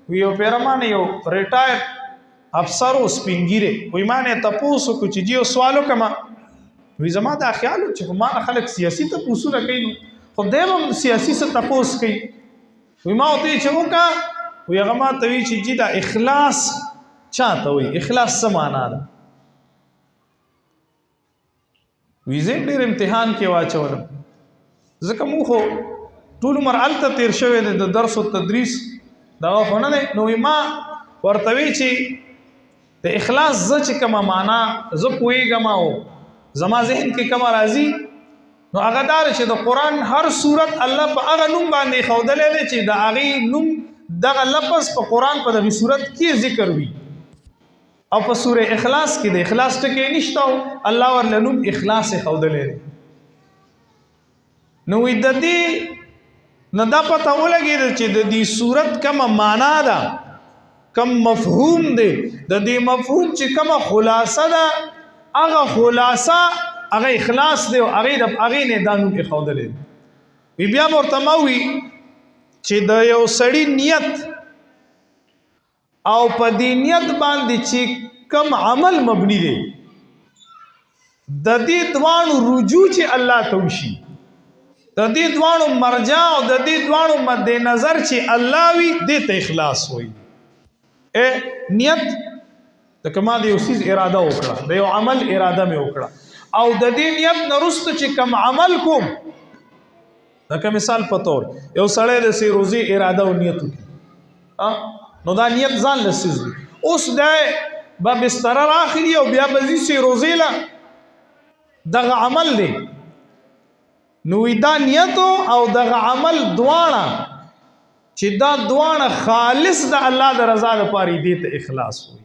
یو پیرمان یو ریټایر افسر او سپینګیره وای ما نه تاسو کو چې جیو سوالو کما وی زما دا خیال چې ما خلک سیاسي ته پوسونه کوي خو دیم سیاسي څه تاسو کوي وی ما ته چې وکا وی هغه ما ته وی چې جی دا اخلاص چاته وی اخلاص څه معنا ده وی زه ډېر امتحان کې واچولم ځکه مو خو ټول عمر الته تیر شوی د درس او تدریس دا خو نه نو ما ورته وی چې د اخلاص ز چې کومه معنا ز پويګم او زما ذهن کې کومه راځي نو هغه دار چې د قران هر صورت الله په هغه نوم باندې خودلې دي چې د هغه نوم دغه لفظ په قران په دغه صورت کې ذکر وي او په سوره اخلاص کې د اخلاص ټکی نشته الله ورله نوم اخلاص خودلې دي نو د دې نه دا پته ولګي چې د دې صورت کومه معنا ده کم مفهوم دی د دې مفهوم چې کومه خلاصه ده هغه خلاصه هغه اخلاص دی او هغه نه دانو کې خودلې بیا مرتموي چې د یو سړی نیت او په دې نیت باندې چې کم عمل مبني دی د دې دوانو رجوع چې الله ته وشي د دې دوانو مرجع او د دې دوانو مد نظر چې الله وي دې ته اخلاص وي نیت د کما د یو سیز اراده وکړه د یو عمل اراده مې وکړه او د دې نیت نرست چې کم عمل کوم لکه مثال په تور یو سړی د سی روزي اراده او نیت وکړي نو دا نیت ځان لسیز اوس د با بستر راخلی او بیا بزی سی روزي لا دغه عمل دی نو دا نیت او دغه عمل دواړه چې دا دوانه خالص د الله د رضا لپاره دې ته اخلاص وي